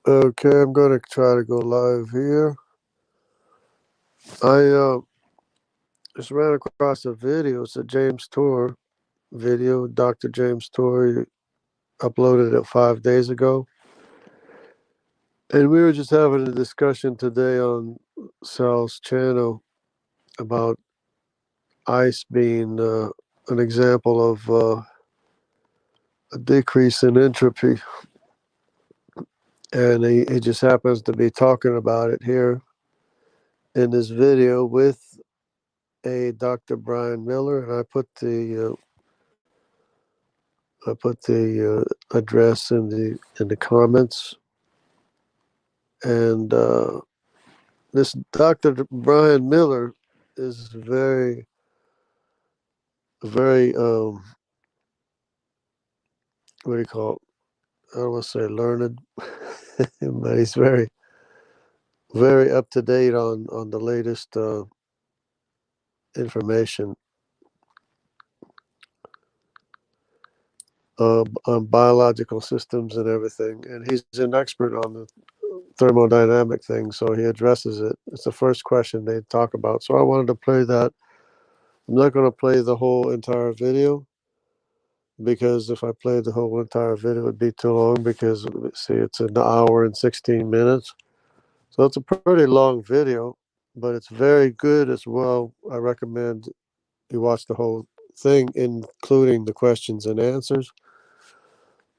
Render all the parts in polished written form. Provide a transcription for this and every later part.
Okay, I'm going to try to go live here. I just ran across a video. It's a James Tour video. Dr. James Tour uploaded it 5 days ago. And we were just having a discussion today on Sal's channel about ice being an example of a decrease in entropy. And he just happens to be talking about it here in this video with a Dr. Brian Miller, and I put the address in the comments, and this Dr. Brian Miller is very what do you call it? I don't want to say learned, but he's very up to date on the latest information on biological systems and everything, and he's an expert on the thermodynamic thing, so he addresses it. It's the first question they talk about. So I wanted to play that. I'm not going to play the whole entire video because if I played the whole entire video, it'd be too long because, see, it's an hour and 16 minutes. So it's a pretty long video, but it's very good as well. I recommend you watch the whole thing, including the questions and answers,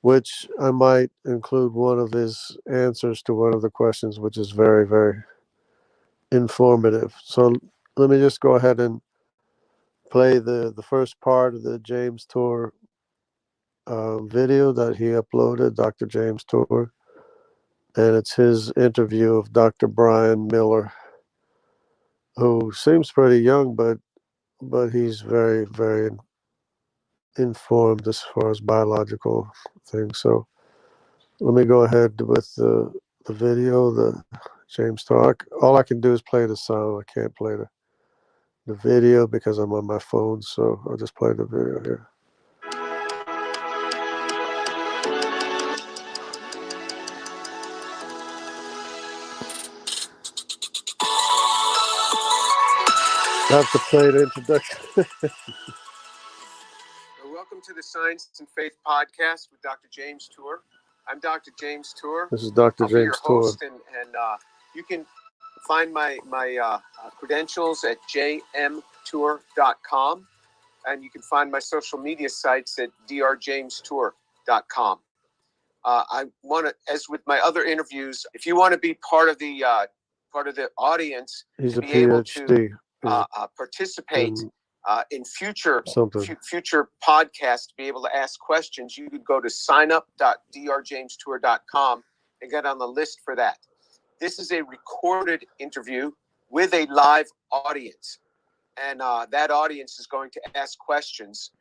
which I might include one of his answers to one of the questions, which is very informative. So let me just go ahead and play the first part of the James Tour video that he uploaded, Dr. James Tour, and it's his interview of Dr. Brian Miller, who seems pretty young, but he's very informed as far as biological things. So let me go ahead with the video, the James Talk. All I can do is play the sound. I can't play the video because I'm on my phone, so I'll just play the video here. I have to play the introduction. Welcome to the Science and Faith Podcast with Dr. James Tour. I'm Dr. James Tour. This is Dr. I'll be your James Tour. host, and you can find my credentials at jmtour.com, and you can find my social media sites at drjamestour.com. I want to, as with my other interviews, if you want to be part of the audience, He's to a be able PhD. to participate in future podcasts, to be able to ask questions, you could go to signup.drjamestour.com and get on the list for that. This is a recorded interview with a live audience, and that audience is going to ask questions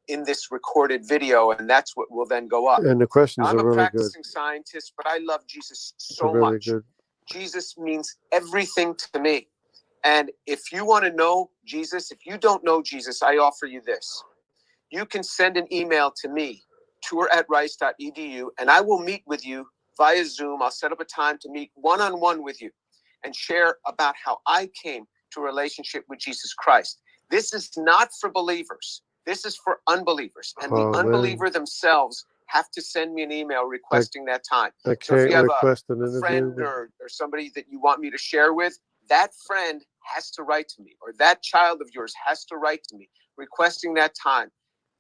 in this recorded video, and that's what will then go up. And the questions I'm are a really practicing good. scientist, but I love Jesus so They're really much. good. Jesus means everything to me. And if you want to know Jesus, if you don't know Jesus, I offer you this. You can send an email to me, tour@rice.edu, and I will meet with you via Zoom. I'll set up a time to meet one-on-one with you and share about how I came to a relationship with Jesus Christ. This is not for believers. This is for unbelievers. And the unbeliever themselves have to send me an email requesting that time. I So if can't you have request a an interview. friend or somebody that you want me to share with, that friend has to write to me, or that child of yours has to write to me requesting that time,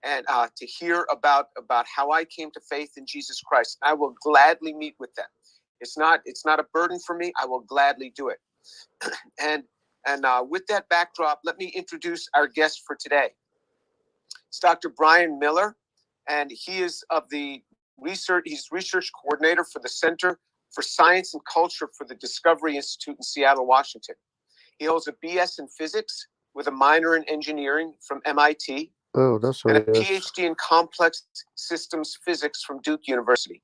and to hear about how I came to faith in Jesus Christ. I will gladly meet with them. It's not a burden for me. I will gladly do it. And with that backdrop, let me introduce our guest for today. It's Dr. Brian Miller, and he is he's research coordinator for the Center for Science and Culture for the Discovery Institute in Seattle, Washington. He holds a BS in physics with a minor in engineering from MIT. Oh, that's and right. a PhD in complex systems physics from Duke University.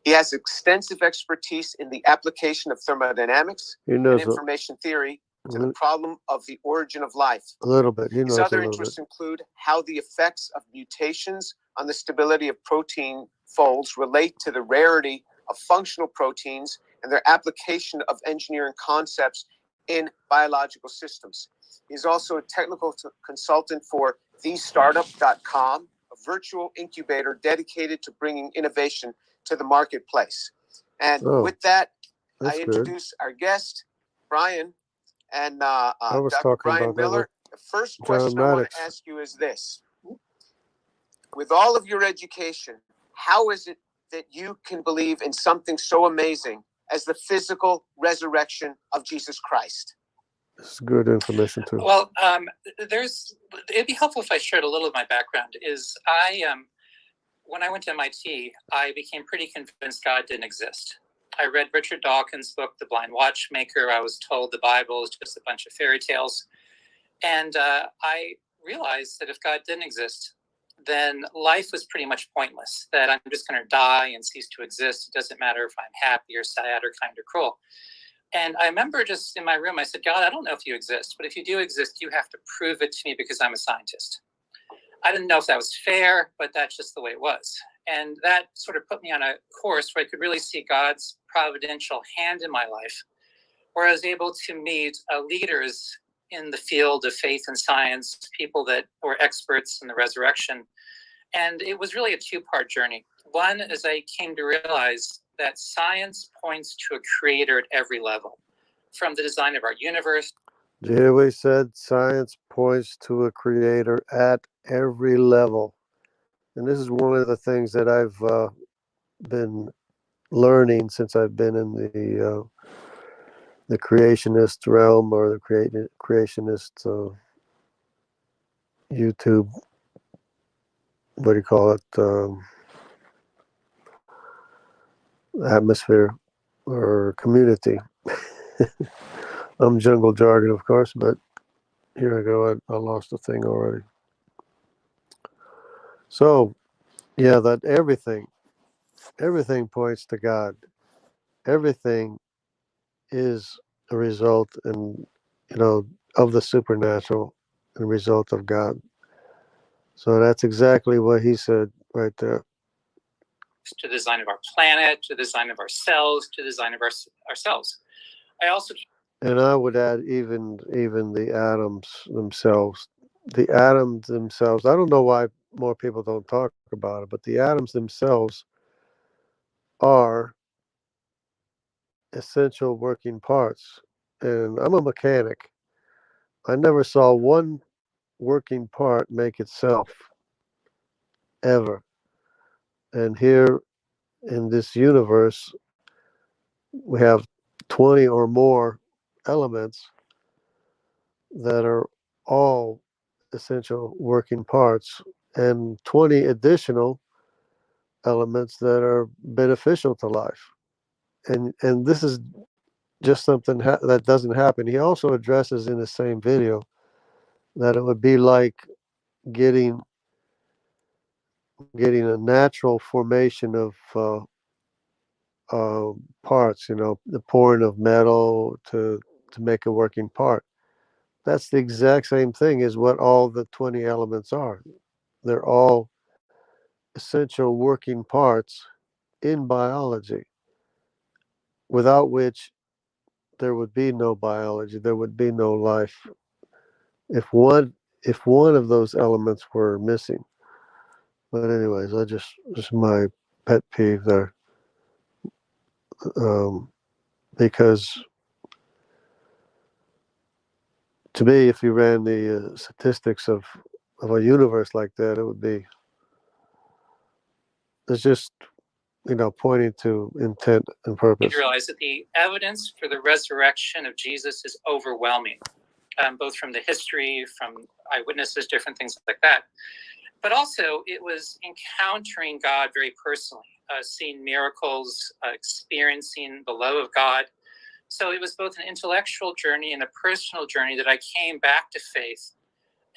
He has extensive expertise in the application of thermodynamics and information theory to the problem of the origin of life. A little bit. He knows His other a little interests bit. include how the effects of mutations on the stability of protein folds relate to the rarity of functional proteins and their application of engineering concepts in biological systems. He's also a technical consultant for thestartup.com, a virtual incubator dedicated to bringing innovation to the marketplace. And with that, I introduce our guest, Brian, and Dr. Brian Miller. The first question I want to ask you is this. With all of your education, how is it that you can believe in something so amazing as the physical resurrection of Jesus Christ? It's good information too. Well, it'd be helpful if I shared a little of my background. When I went to MIT, I became pretty convinced God didn't exist. I read Richard Dawkins' book, The Blind Watchmaker. I was told the Bible is just a bunch of fairy tales. And I realized that if God didn't exist, then life was pretty much pointless, that I'm just going to die and cease to exist. It doesn't matter if I'm happy or sad or kind or cruel. And I remember just in my room, I said, God, I don't know if you exist, but if you do exist, you have to prove it to me because I'm a scientist. I didn't know if that was fair, but that's just the way it was. And that sort of put me on a course where I could really see God's providential hand in my life, where I was able to meet leaders in the field of faith and science, people that were experts in the resurrection. And it was really a two-part journey. One is I came to realize that science points to a creator at every level, from the design of our universe. Did you hear what he said? Science points to a creator at every level. And this is one of the things that I've been learning since I've been in the creationist realm, or the creationist YouTube, what do you call it, atmosphere or community. I'm jungle jargon, of course, but here I go. I lost the thing already. So, yeah, that everything points to God. Everything is a result, and of the supernatural, and result of God. So that's exactly what he said right there. To the design of our planet, to the design of our cells, to the design of ourselves. And I would add even the atoms themselves. The atoms themselves. I don't know why more people don't talk about it, but the atoms themselves are essential working parts. And I'm a mechanic. I never saw one working part make itself ever. And here in this universe, we have 20 or more elements that are all essential working parts, and 20 additional elements that are beneficial to life. And this is just something that doesn't happen. He also addresses in the same video that it would be like getting a natural formation of parts, the pouring of metal to make a working part. That's the exact same thing as what all the 20 elements are. They're all essential working parts in biology, without which there would be no biology, there would be no life. If one of those elements were missing. But anyways, just my pet peeve there, because to me, if you ran the statistics of a universe like that, it would be, it's just pointing to intent and purpose. You realize that the evidence for the resurrection of Jesus is overwhelming, both from the history, from eyewitnesses, different things like that. But also, it was encountering God very personally, seeing miracles, experiencing the love of God. So it was both an intellectual journey and a personal journey that I came back to faith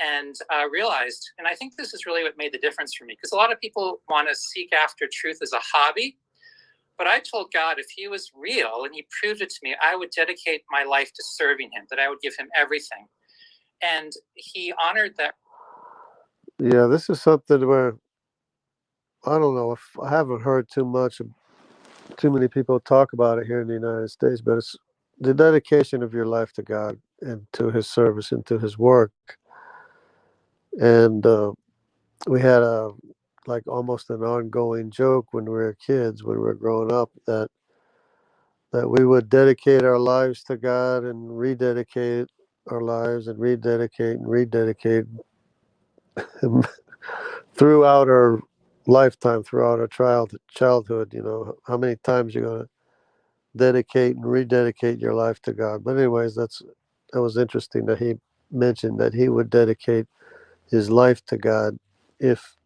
and realized. And I think this is really what made the difference for me, because a lot of people want to seek after truth as a hobby. But I told God, if he was real and he proved it to me, I would dedicate my life to serving him, that I would give him everything. And he honored that. Yeah, this is something where I don't know if I haven't heard too too many people talk about it here in the United States, but it's the dedication of your life to God and to His service and to His work. And we had a like almost an ongoing joke when we were kids, when we were growing up, that we would dedicate our lives to God and rededicate our lives and rededicate throughout our lifetime, throughout our childhood. You know, how many times you're going to dedicate and rededicate your life to God. But anyways, that was interesting that he mentioned that he would dedicate his life to God if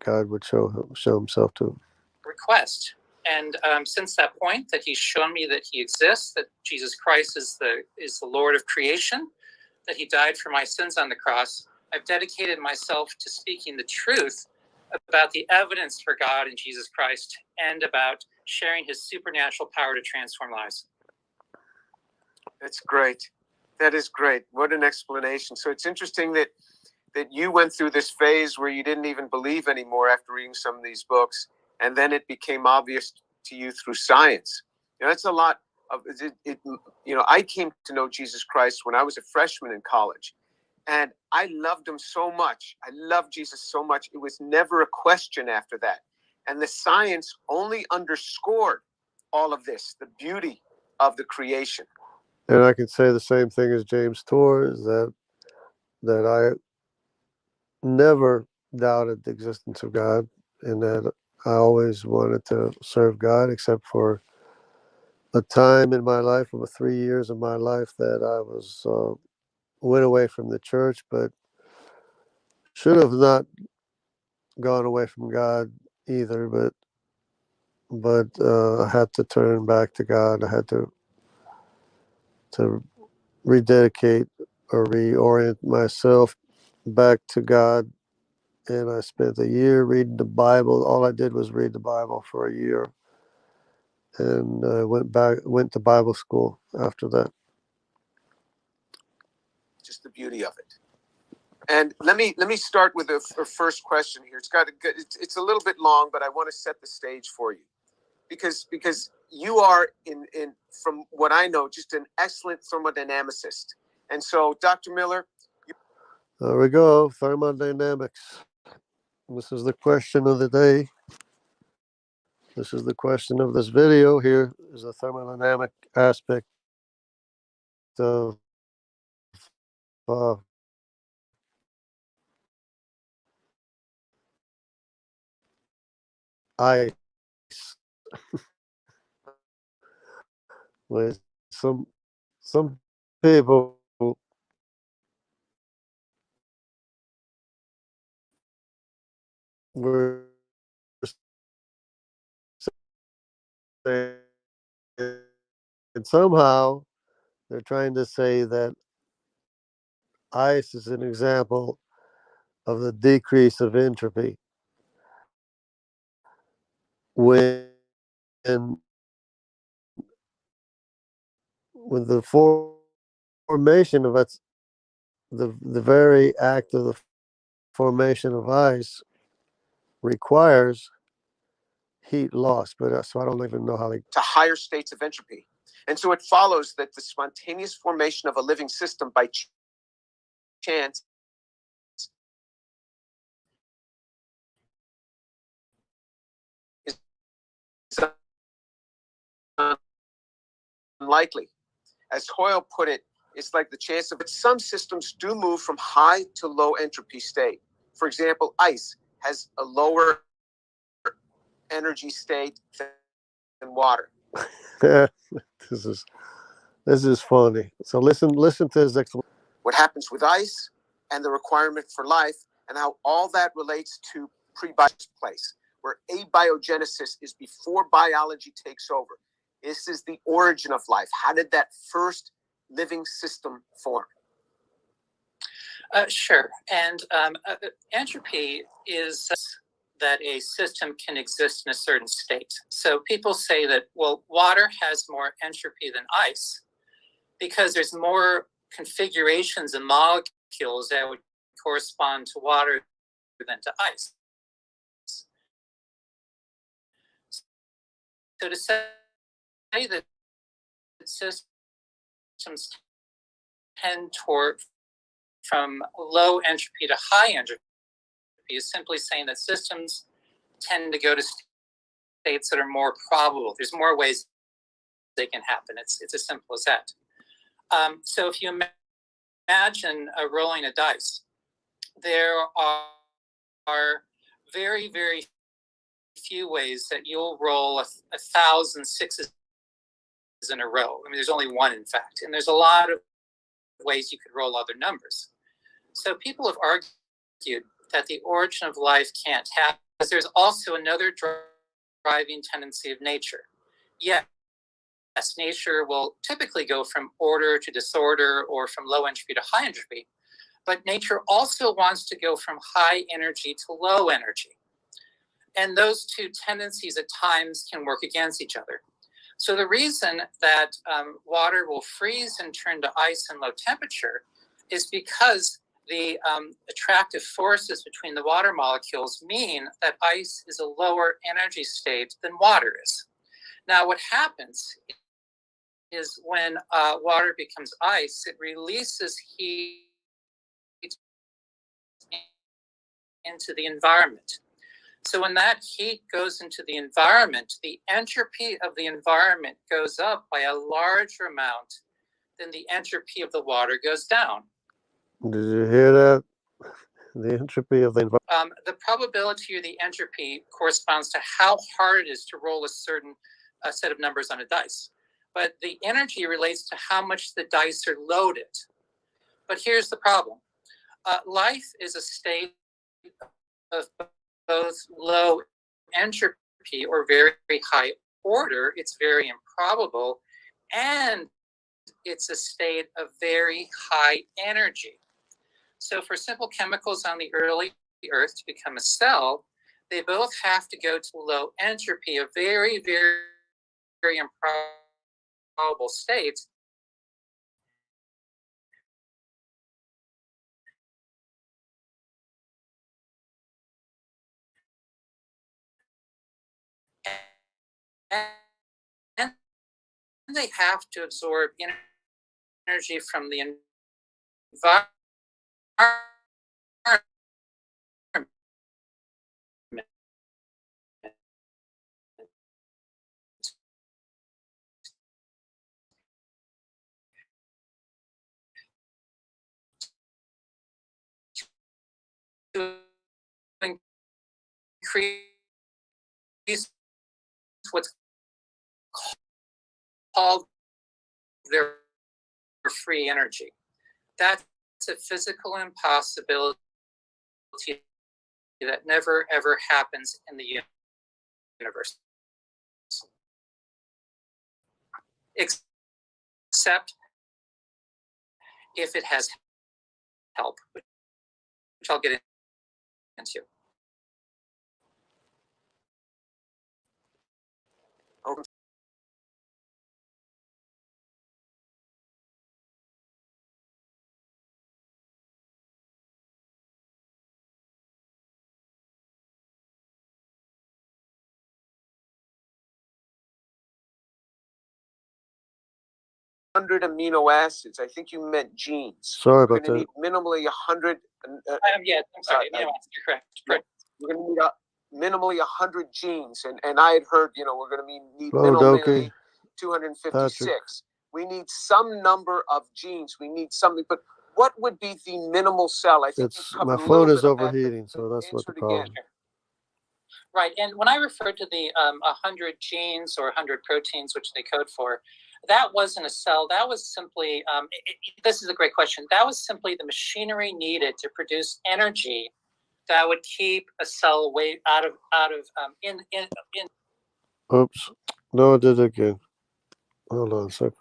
God would show himself to him. Request. And since that point, that he's shown me that he exists, that Jesus Christ is the Lord of creation, that he died for my sins on the cross, I've dedicated myself to speaking the truth about the evidence for God in Jesus Christ and about sharing his supernatural power to transform lives. That's great. That is great. What an explanation. So it's interesting that you went through this phase where you didn't even believe anymore after reading some of these books, and then it became obvious to you through science. You know, that's a lot of it. You know, I came to know Jesus Christ when I was a freshman in college, and I loved him so much. I loved Jesus so much. It was never a question after that. And the science only underscored all of this, the beauty of the creation. And I can say the same thing as James Torres, that I never doubted the existence of God, and that I always wanted to serve God, except for a time in my life, about 3 years of my life, that I was went away from the church, but should have not gone away from God either. But I had to turn back to God. I had to rededicate or reorient myself back to God. And I spent a year reading the Bible. All I did was read the Bible for a year, and went to Bible school after that. Just the beauty of it. And let me start with a first question here. It's a little bit long, but I want to set the stage for you, because you are in from what I know just an excellent thermodynamicist. And so, Dr. Miller, There we go, thermodynamics. This is the question of the day. This is the question of this video. Here is a thermodynamic aspect of uh, ice. With some people were saying, and somehow they're trying to say that ice is an example of the decrease of entropy. When with the formation of it, the very act of the formation of ice requires heat loss. But so I don't even know how they to higher states of entropy. And so it follows that the spontaneous formation of a living system by chance is unlikely. As Hoyle put it, it's like the chance of it. Some systems do move from high to low entropy state. For example, ice has a lower energy state than water. this is funny. So listen to his explanation. What happens with ice and the requirement for life, and how all that relates to prebiotic place, where abiogenesis is before biology takes over. This is the origin of life. How did that first living system form? Sure. And entropy is that a system can exist in a certain state. So people say that, well, water has more entropy than ice because there's more configurations and molecules that would correspond to water than to ice. So to say that systems tend toward from low entropy to high entropy is simply saying that systems tend to go to states that are more probable. There's more ways they can happen. It's as simple as that. So if you imagine rolling a dice, there are very, very few ways that you'll roll 1,000 sixes in a row. I mean, there's only one, in fact, and there's a lot of ways you could roll other numbers. So people have argued that the origin of life can't happen because there's also another driving tendency of nature. Yes, nature will typically go from order to disorder or from low entropy to high entropy, but nature also wants to go from high energy to low energy. And those two tendencies at times can work against each other. So the reason that water will freeze and turn to ice in low temperature is because the attractive forces between the water molecules mean that ice is a lower energy state than water is. Now, what happens is when water becomes ice, it releases heat into the environment. So when that heat goes into the environment, the entropy of the environment goes up by a larger amount than the entropy of the water goes down. Did you hear that? The entropy of the environment. The probability or the entropy corresponds to how hard it is to roll a certain set of numbers on a dice. But the energy relates to how much the dice are loaded. But here's the problem. Life is a state of both low entropy or very, very high order. It's very improbable. And it's a state of very high energy. So for simple chemicals on the early Earth to become a cell, they both have to go to low entropy, a very, very, very improbable state. And they have to absorb energy from the environment to increase what's called their free energy. That's a physical impossibility that never ever happens in the universe. Except if it has help, which I'll get into. Okay. Hundred amino acids. I think you meant genes. Sorry about We're going to that. need minimally 100. Yeah, I'm sorry. You're correct. We're going to need minimally 100 genes, and I had heard, we're going to need Hello, minimally Doki. 256. Patrick. We need some number of genes. We need something, but what would be the minimal cell? I think My phone is overheating, so that's what the problem. Again. Right, and when I referred to the 100 genes or 100 proteins, which they code for, that wasn't a cell. That was simply, this is a great question. That was simply the machinery needed to produce energy that would keep a cell in. Oops. No, I did it again. Hold on a second.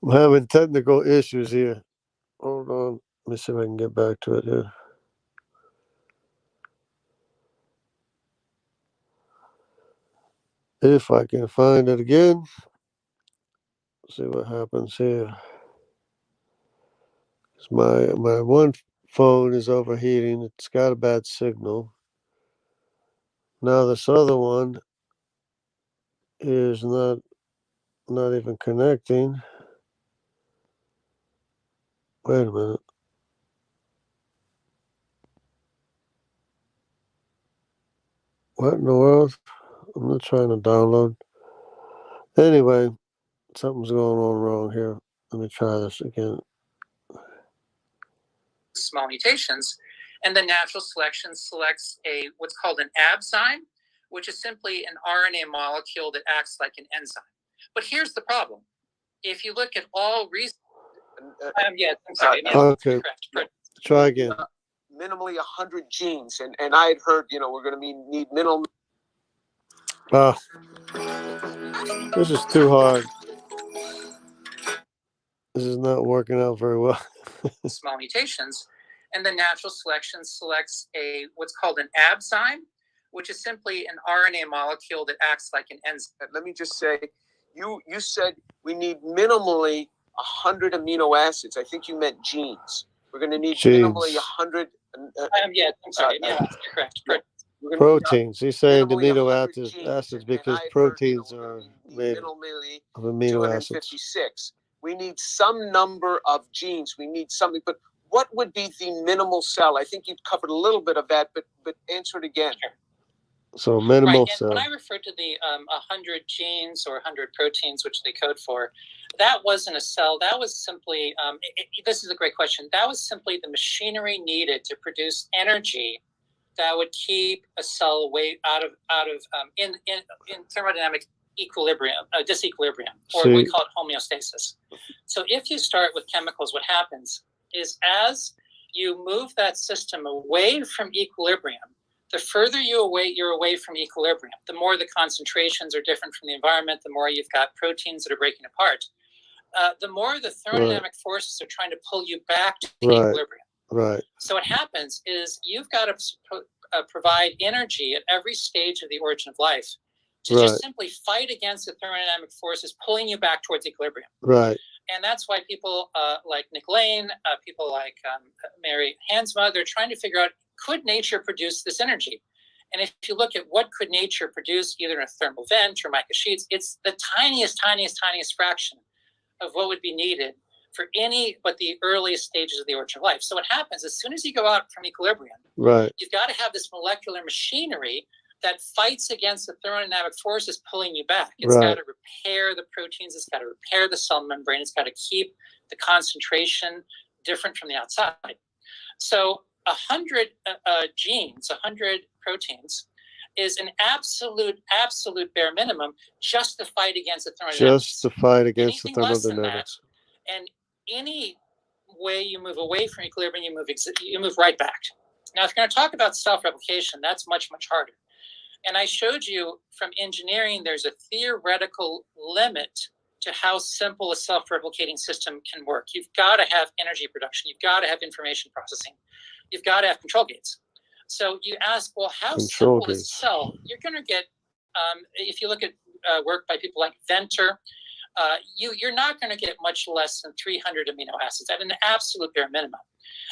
I'm having technical issues here. Hold on. Let me see if I can get back to it here. If I can find it again. See what happens here. My one phone is overheating. It's got a bad signal. Now this other one is not even connecting. Wait a minute. What in the world? I'm not trying to download. Anyway, something's going on wrong here. Let me try this again. Small mutations, and then natural selection selects what's called an abzyme, which is simply an RNA molecule that acts like an enzyme. But here's the problem: if you look at all recent, I'm sorry. Okay, correct. Try again. Minimally 100 genes, and I had heard, we're going to need minimal. This is too hard. This is not working out very well. Small mutations, and then natural selection selects what's called an abzyme, which is simply an RNA molecule that acts like an enzyme. Let me just say, you said we need minimally 100 amino acids. I think you meant genes. We're going to need minimally 100. I'm sorry. Correct. Proteins. He's saying amino acids because proteins are made of amino acids. We need some number of genes. We need something. But what would be the minimal cell? I think you've covered a little bit of that, but answer it again. Sure. So minimal cell. When I referred to the 100 genes or 100 proteins, which they code for, that wasn't a cell. That was simply, this is a great question. That was simply the machinery needed to produce energy that would keep a cell in thermodynamic equilibrium, disequilibrium, or we call it homeostasis. So if you start with chemicals, what happens is as you move that system away from equilibrium, the further you're away from equilibrium, the more the concentrations are different from the environment, the more you've got proteins that are breaking apart, the more the thermodynamic forces are trying to pull you back to equilibrium. Right. So what happens is you've got to provide energy at every stage of the origin of life to just simply fight against the thermodynamic forces pulling you back towards equilibrium. Right. And that's why people like Nick Lane, people like Mary Hansma, they're trying to figure out, could nature produce this energy? And if you look at what could nature produce, either in a thermal vent or mica sheets, it's the tiniest fraction of what would be needed for but the earliest stages of the origin of life. So what happens, as soon as you go out from equilibrium, you've got to have this molecular machinery that fights against the thermodynamic forces pulling you back. It's got to repair the proteins. It's got to repair the cell membrane. It's got to keep the concentration different from the outside. So 100 genes, 100 proteins is an absolute bare minimum just to fight against the thermodynamics. Just to fight against Anything the thermodynamics. And any way you move away from equilibrium, you move right back. Now, if you're going to talk about self-replication, that's much harder. And I showed you from engineering, there's a theoretical limit to how simple a self-replicating system can work. You've got to have energy production. You've got to have information processing. You've got to have control gates. So you ask, well, how simple is a cell? You're going to get, if you look at work by people like Venter, you're not going to get much less than 300 amino acids at an absolute bare minimum.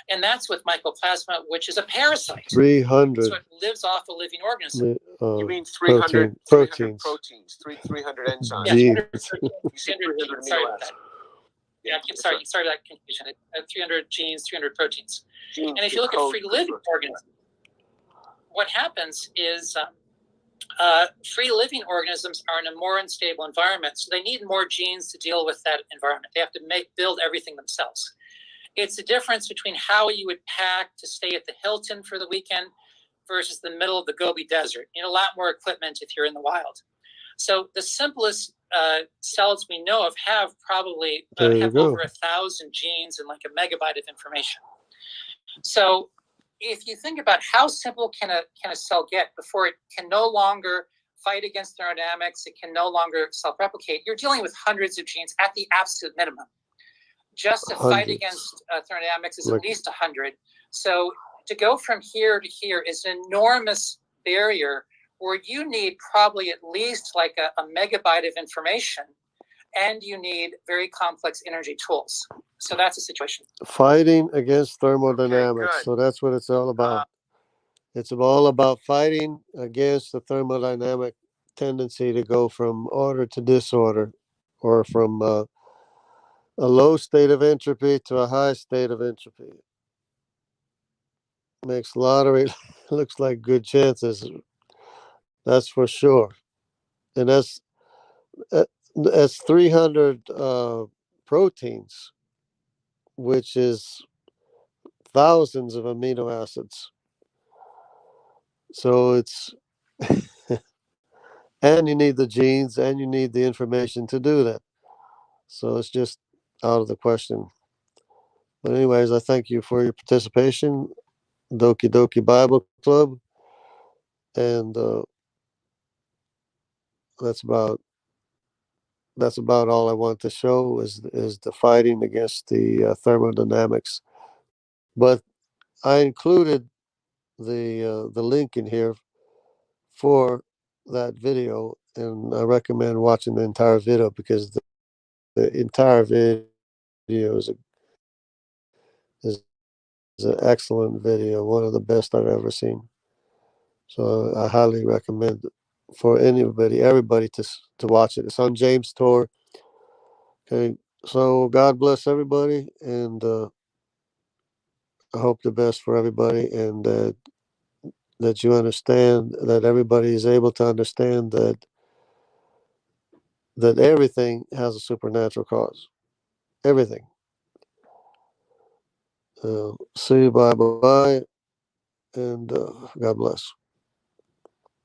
And that's with mycoplasma, which is a parasite. 300. So it lives off a living organism. You mean 300 proteins. 300 enzymes. Yeah, 300 amino acids. Yeah, sorry that confusion. 300 genes, 300 proteins. And if you look at free living organisms, what happens is free living organisms are in a more unstable environment, so they need more genes to deal with that environment. They have to build everything themselves. It's the difference between how you would pack to stay at the Hilton for the weekend versus the middle of the Gobi Desert. You need a lot more equipment if you're in the wild. So the simplest cells we know of have probably have over 1,000 genes and like a megabyte of information. So if you think about how simple can a cell get before it can no longer fight against thermodynamics, it can no longer self-replicate, you're dealing with hundreds of genes at the absolute minimum. Just to fight against thermodynamics is at least 100. So to go from here to here is an enormous barrier where you need probably at least like a megabyte of information, and you need very complex energy tools. So that's the situation. Fighting against thermodynamics. Okay, so that's what it's all about. It's all about fighting against the thermodynamic tendency to go from order to disorder, or from a low state of entropy to a high state of entropy. Makes lottery looks like good chances, that's for sure. And that's 300 proteins, which is thousands of amino acids. So it's and you need the genes and you need the information to do that. So it's just out of the question. But anyways, I thank you for your participation, Doki Doki Bible Club, and that's about all I want to show is the fighting against the thermodynamics. But I included the link in here for that video, and I recommend watching the entire video because the entire video is an excellent video, one of the best I've ever seen. So I highly recommend for everybody to watch it. It's on James Tour. Okay, so God bless everybody, and I hope the best for everybody, and that you understand, that everybody is able to understand that everything has a supernatural cause. Everything. See you. Bye bye, and God bless.